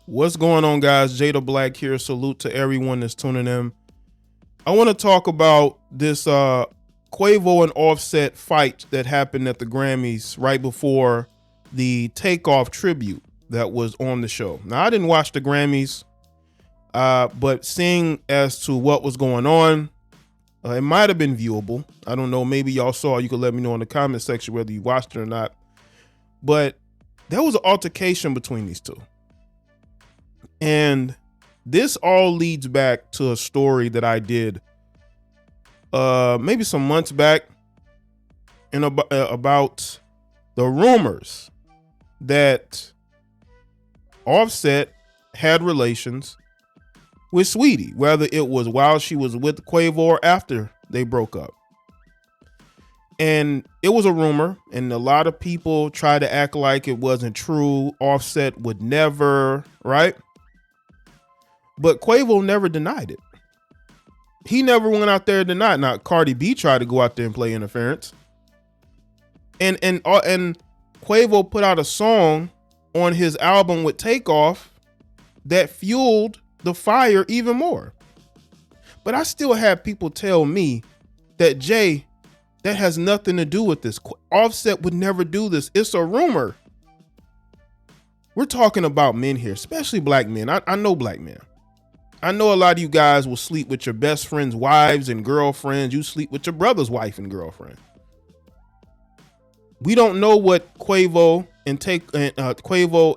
What's going on, guys? Jada Black here. Salute to everyone that's tuning in. I want to talk about this Quavo and Offset fight that happened at the Grammys right before the Takeoff tribute that was on the show. Now, I didn't watch the Grammys, but seeing as to what was going on, it might have been viewable. I don't know. Maybe y'all saw. You could let me know in the comment section whether you watched it or not. But there was an altercation between these two. And this all leads back to a story that I did maybe some months back about the rumors that Offset had relations with Saweetie, whether it was while she was with Quavo or after they broke up. And it was a rumor, and a lot of people tried to act like it wasn't true. Offset would never, right? But Quavo never denied it. He never went out there and denied. Now, Cardi B tried to go out there and play interference. And Quavo put out a song on his album with Takeoff that fueled the fire even more. But I still have people tell me that, Jay, that has nothing to do with this. Offset would never do this. It's a rumor. We're talking about men here, especially black men. I know black men. I know a lot of you guys will sleep with your best friends' wives and girlfriends. You sleep with your brother's wife and girlfriend. We don't know what Quavo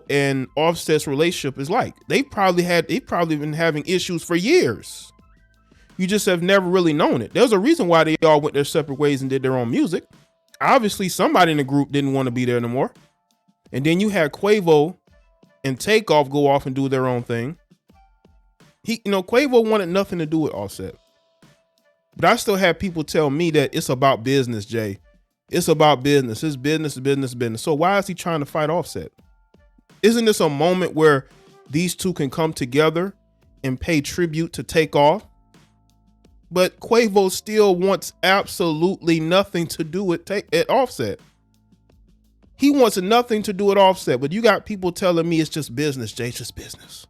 and Offset's relationship is like. They've probably been having issues for years. You just have never really known it. There's a reason why they all went their separate ways and did their own music. Obviously, somebody in the group didn't want to be there no more. And then you had Quavo and Takeoff go off and do their own thing. Quavo wanted nothing to do with Offset. But I still have people tell me that it's about business, Jay. It's about business. It's business. So why is he trying to fight Offset? Isn't this a moment where these two can come together and pay tribute to Takeoff? But Quavo still wants absolutely nothing to do with Offset. He wants nothing to do with Offset. But you got people telling me it's just business, Jay. It's just business.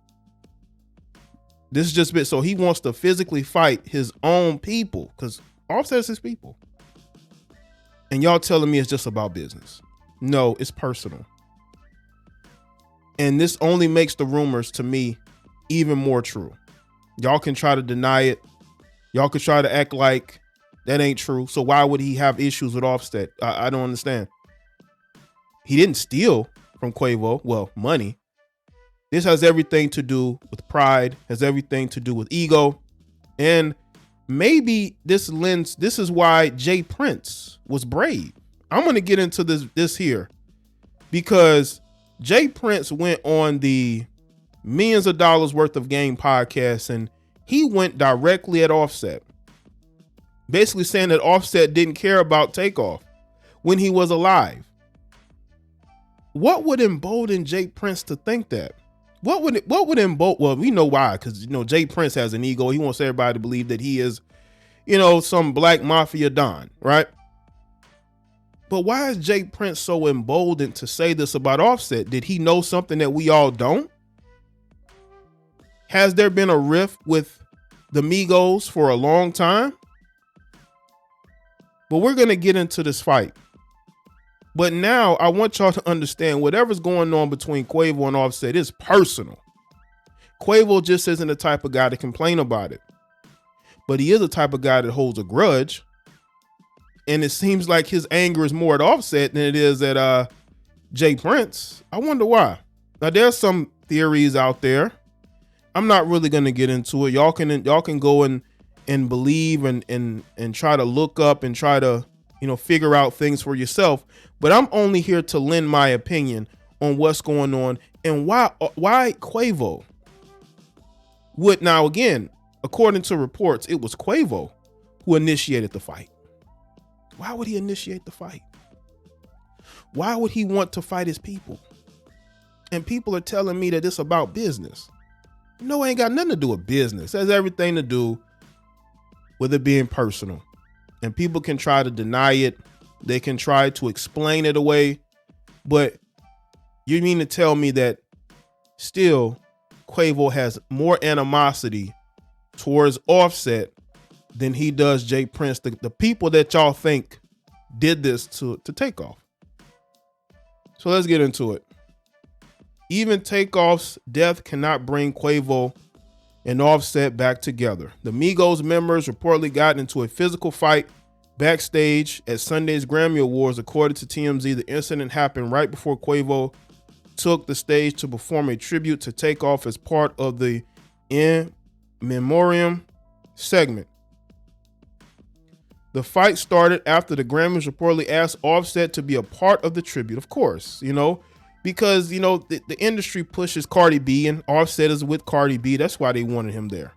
This is just bit. So he wants to physically fight his own people because Offset's his people. And y'all telling me it's just about business. No, it's personal. And this only makes the rumors to me even more true. Y'all can try to deny it. Y'all could try to act like that ain't true. So why would he have issues with Offset? I don't understand. He didn't steal from Quavo. Well, money. This has everything to do with pride, has everything to do with ego. And maybe this is why Jay Prince was brave. I'm going to get into this here because Jay Prince went on the Millions of Dollars Worth of Game podcast and he went directly at Offset, basically saying that Offset didn't care about Takeoff when he was alive. What would embolden Jay Prince to think that? What would embolden? Well, we know why, because Jay Prince has an ego. He wants everybody to believe that he is, some black mafia don, right? But why is Jay Prince so emboldened to say this about Offset? Did he know something that we all don't? Has there been a rift with the Migos for a long time? But we're gonna get into this fight. But now I want y'all to understand whatever's going on between Quavo and Offset is personal. Quavo just isn't the type of guy to complain about it. But he is the type of guy that holds a grudge. And it seems like his anger is more at Offset than it is at Jay Prince. I wonder why. Now there's some theories out there. I'm not really going to get into it. Y'all can go and believe and try to look up and try to figure out things for yourself. But I'm only here to lend my opinion on what's going on and why Quavo would. Now, again, according to reports, it was Quavo who initiated the fight. Why would he initiate the fight? Why would he want to fight his people? And people are telling me that it's about business. No, it ain't got nothing to do with business. It has everything to do with it being personal. And people can try to deny it. They can try to explain it away. But you mean to tell me that still Quavo has more animosity towards Offset than he does Jay Prince, the people that y'all think did this to Takeoff. So let's get into it. Even Takeoff's death cannot bring Quavo and Offset back together. The Migos members reportedly got into a physical fight backstage at Sunday's Grammy Awards. According to TMZ, the incident happened right before Quavo took the stage to perform a tribute to Takeoff as part of the In Memoriam segment. The fight started after the Grammys reportedly asked Offset to be a part of the tribute. Of course, because, the industry pushes Cardi B and Offset is with Cardi B. That's why they wanted him there.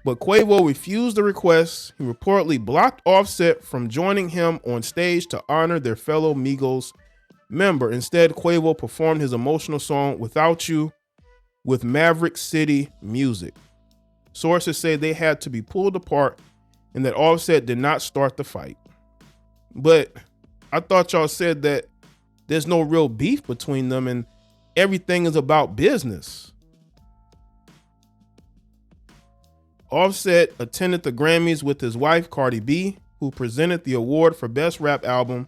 But Quavo refused the request. He reportedly blocked Offset from joining him on stage to honor their fellow Migos member. Instead, Quavo performed his emotional song Without You with Maverick City Music. Sources say they had to be pulled apart and that Offset did not start the fight. But I thought y'all said that there's no real beef between them and everything is about business. Offset attended the Grammys with his wife, Cardi B, who presented the award for Best Rap Album.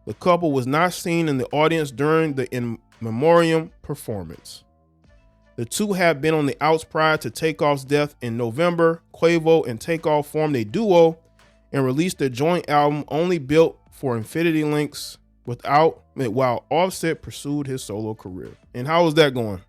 The couple was not seen in the audience during the In Memoriam performance. The two had been on the outs prior to Takeoff's death in November. Quavo and Takeoff formed a duo and released a joint album only built for Infinity Links while Offset pursued his solo career. And how was that going?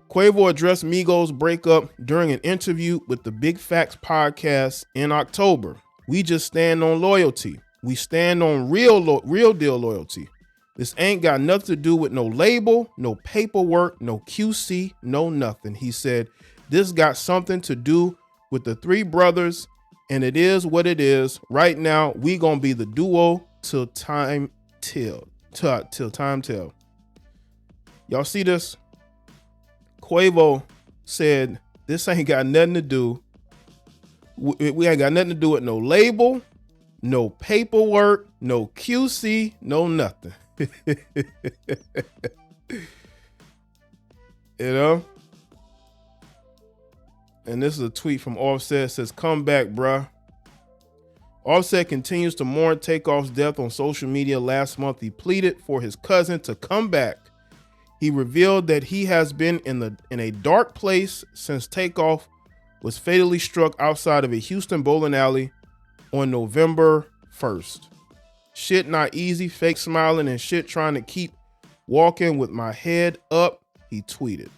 Quavo addressed Migos' breakup during an interview with the Big Facts podcast in October. We just stand on loyalty. We stand on real deal loyalty. This ain't got nothing to do with no label, no paperwork, no QC, no nothing. He said, this got something to do with the three brothers, and it is what it is. Right now, we gonna be the duo till time tell. Y'all see this? Quavo said, this ain't got nothing to do. We ain't got nothing to do with no label, no paperwork, no QC, no nothing. And this is a tweet from Offset. It says, come back, bruh. Offset continues to mourn Takeoff's death on social media. Last month, he pleaded for his cousin to come back. He revealed that he has been in a dark place since Takeoff was fatally struck outside of a Houston bowling alley on November 1st. Shit not easy, fake smiling and shit trying to keep walking with my head up, he tweeted.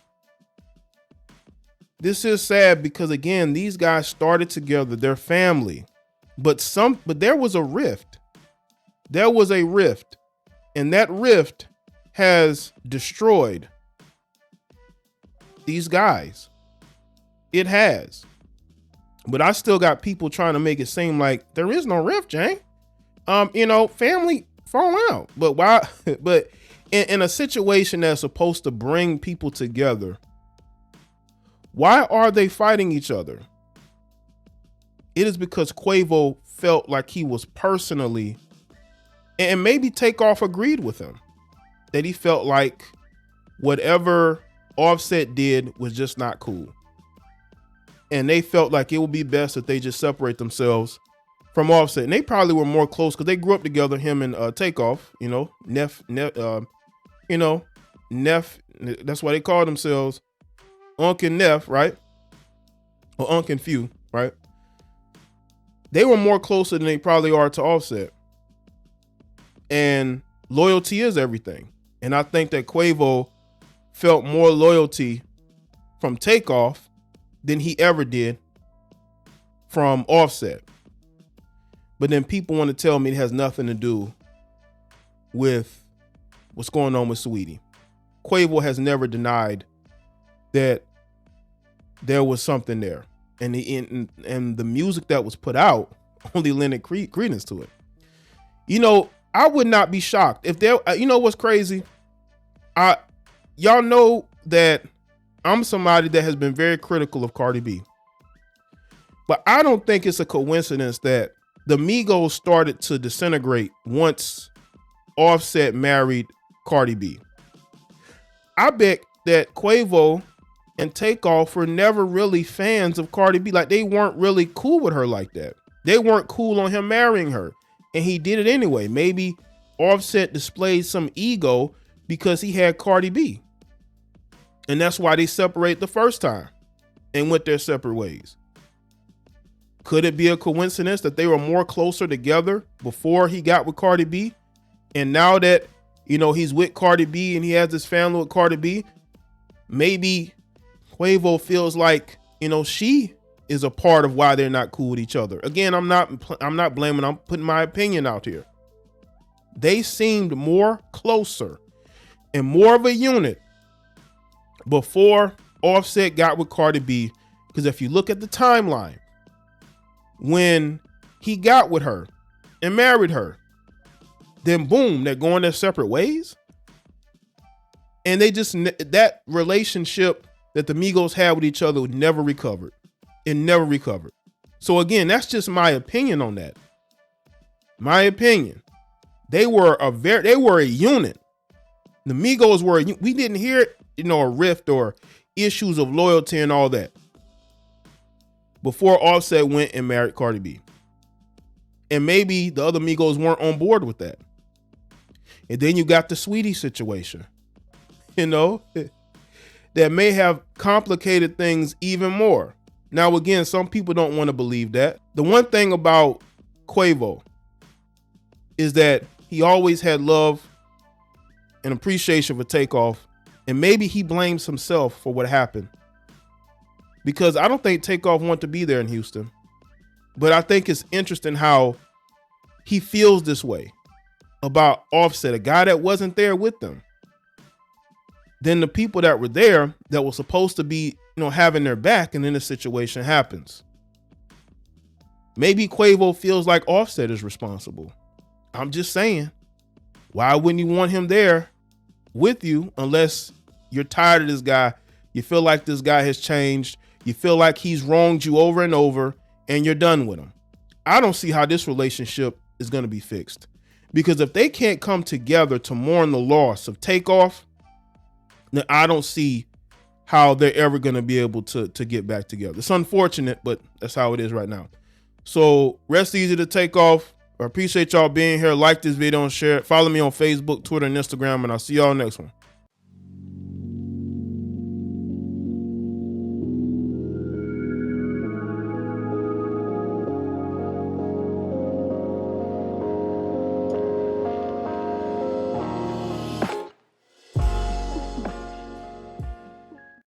This is sad because, again, these guys started together, their family. But there was a rift. There was a rift. And that rift has destroyed these guys. It has. But I still got people trying to make it seem like there is no rift, Jay. Family fall out. But why? But in a situation that's supposed to bring people together, why are they fighting each other? It is because Quavo felt like he was personally, and maybe Takeoff agreed with him, that he felt like whatever Offset did was just not cool. And they felt like it would be best if they just separate themselves from Offset. And they probably were more close because they grew up together, him and Takeoff, Neff, that's why they call themselves Unc and Neff, right? Or Unc and Few, right? They were more closer than they probably are to Offset. And loyalty is everything. And I think that Quavo felt more loyalty from Takeoff than he ever did from Offset. But then people want to tell me it has nothing to do with what's going on with Saweetie. Quavo has never denied that there was something there. And the music that was put out only lended credence to it. I would not be shocked if there. What's crazy? Y'all know that I'm somebody that has been very critical of Cardi B, but I don't think it's a coincidence that the Migos started to disintegrate once Offset married Cardi B. I bet that Quavo and Takeoff were never really fans of Cardi B. Like, they weren't really cool with her like that. They weren't cool on him marrying her. And he did it anyway. Maybe Offset displayed some ego because he had Cardi B. And that's why they separated the first time and went their separate ways. Could it be a coincidence that they were more closer together before he got with Cardi B? And now that, you know, he's with Cardi B and he has this family with Cardi B, maybe Quavo feels like, you know, she is a part of why they're not cool with each other. Again, I'm not blaming, I'm putting my opinion out here. They seemed more closer and more of a unit before Offset got with Cardi B. Because if you look at the timeline, when he got with her and married her, then boom, they're going their separate ways. And they just, that relationship that the Migos had with each other never recovered. It never recovered. So again, that's just my opinion on that. My opinion. They were a unit. The Migos were, we didn't hear, you know, a rift or issues of loyalty and all that before Offset went and married Cardi B. And maybe the other Migos weren't on board with that. And then you got the Saweetie situation, you know, that may have complicated things even more. Now, again, some people don't want to believe that. The one thing about Quavo is that he always had love and appreciation for Takeoff. And maybe he blames himself for what happened. Because I don't think Takeoff wanted to be there in Houston. But I think it's interesting how he feels this way about Offset, a guy that wasn't there with them. Then the people that were there that were supposed to be, you know, having their back, and then the situation happens. Maybe Quavo feels like Offset is responsible. I'm just saying, why wouldn't you want him there with you unless you're tired of this guy? You feel like this guy has changed. You feel like he's wronged you over and over and you're done with him. I don't see how this relationship is going to be fixed, because if they can't come together to mourn the loss of Takeoff, then I don't see how they're ever going to be able to get back together. It's unfortunate, but that's how it is right now. So rest easy to Takeoff. I appreciate y'all being here. Like this video and share it. Follow me on Facebook, Twitter, and Instagram, and I'll see y'all next one.